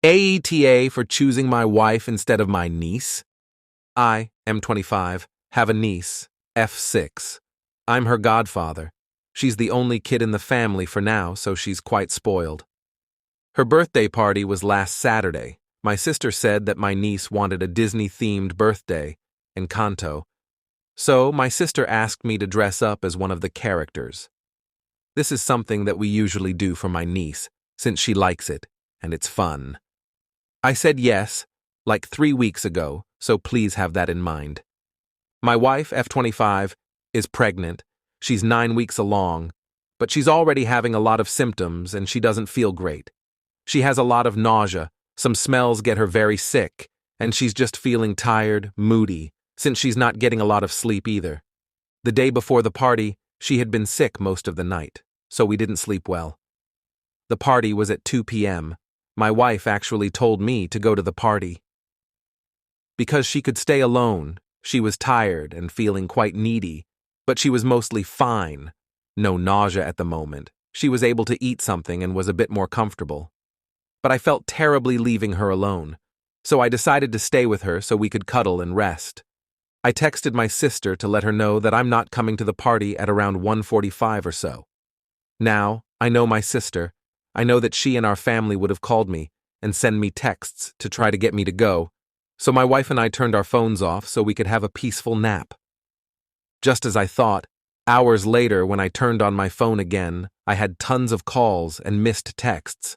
AITA for choosing my wife instead of my niece. I, M25, have a niece, F6. I'm her godfather. She's the only kid in the family for now, so she's quite spoiled. Her birthday party was last Saturday. My sister said that my niece wanted a Disney-themed birthday, Encanto. So my sister asked me to dress up as one of the characters. This is something that we usually do for my niece, since she likes it, and it's fun. I said yes, like 3 weeks ago, so please have that in mind. My wife, F25, is pregnant. She's 9 weeks along, but she's already having a lot of symptoms and she doesn't feel great. She has a lot of nausea, some smells get her very sick, and she's just feeling tired, moody, since she's not getting a lot of sleep either. The day before the party, she had been sick most of the night, so we didn't sleep well. The party was at 2 p.m. My wife actually told me to go to the party. Because she could stay alone, she was tired and feeling quite needy, but she was mostly fine. No nausea at the moment. She was able to eat something and was a bit more comfortable. But I felt terribly leaving her alone, so I decided to stay with her so we could cuddle and rest. I texted my sister to let her know that I'm not coming to the party at around 1:45 or so. Now, I know my sister. I know that she and our family would have called me and send me texts to try to get me to go, so my wife and I turned our phones off so we could have a peaceful nap. Just as I thought, hours later when I turned on my phone again, I had tons of calls and missed texts.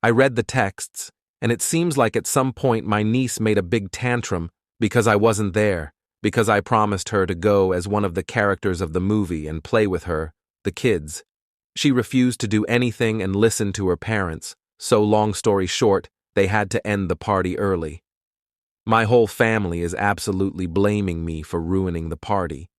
I read the texts, and it seems like at some point my niece made a big tantrum because I wasn't there, because I promised her to go as one of the characters of the movie and play with her, the kids. She refused to do anything and listen to her parents, so long story short, they had to end the party early. My whole family is absolutely blaming me for ruining the party.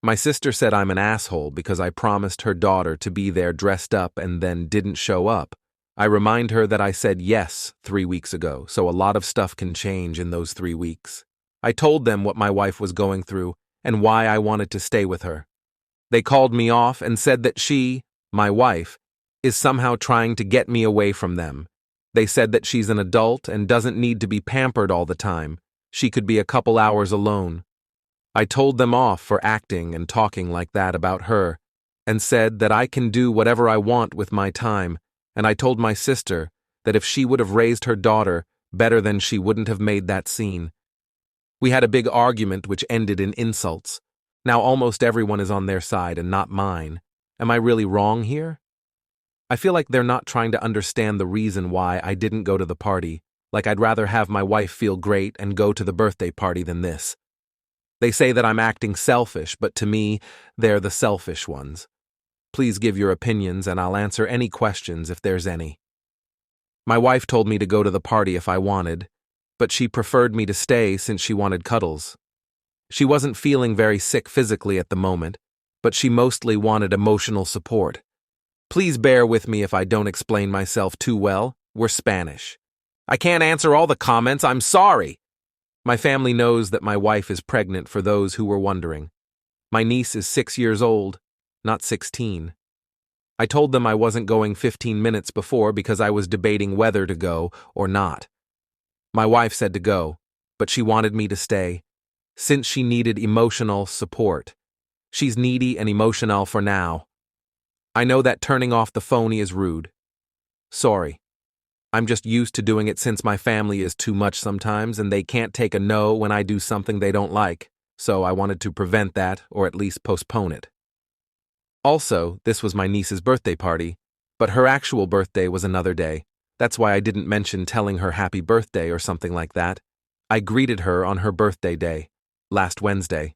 My sister said I'm an asshole because I promised her daughter to be there dressed up and then didn't show up. I remind her that I said yes 3 weeks ago, so a lot of stuff can change in those 3 weeks. I told them what my wife was going through and why I wanted to stay with her. They called me off and said that she, my wife, is somehow trying to get me away from them. They said that she's an adult and doesn't need to be pampered all the time. She could be a couple hours alone. I told them off for acting and talking like that about her, and said that I can do whatever I want with my time, and I told my sister that if she would have raised her daughter better then she wouldn't have made that scene. We had a big argument which ended in insults. Now almost everyone is on their side and not mine. Am I really wrong here? I feel like they're not trying to understand the reason why I didn't go to the party, like I'd rather have my wife feel great and go to the birthday party than this. They say that I'm acting selfish, but to me, they're the selfish ones. Please give your opinions and I'll answer any questions if there's any. My wife told me to go to the party if I wanted, but she preferred me to stay since she wanted cuddles. She wasn't feeling very sick physically at the moment, but she mostly wanted emotional support. Please bear with me if I don't explain myself too well. We're Spanish. I can't answer all the comments, I'm sorry. My family knows that my wife is pregnant for those who were wondering. My niece is 6 years old, not 16. I told them I wasn't going 15 minutes before because I was debating whether to go or not. My wife said to go, but she wanted me to stay, since she needed emotional support. She's needy and emotional for now. I know that turning off the phone is rude. Sorry. I'm just used to doing it since my family is too much sometimes and they can't take a no when I do something they don't like, so I wanted to prevent that or at least postpone it. Also, this was my niece's birthday party, but her actual birthday was another day. That's why I didn't mention telling her happy birthday or something like that. I greeted her on her birthday day, last Wednesday.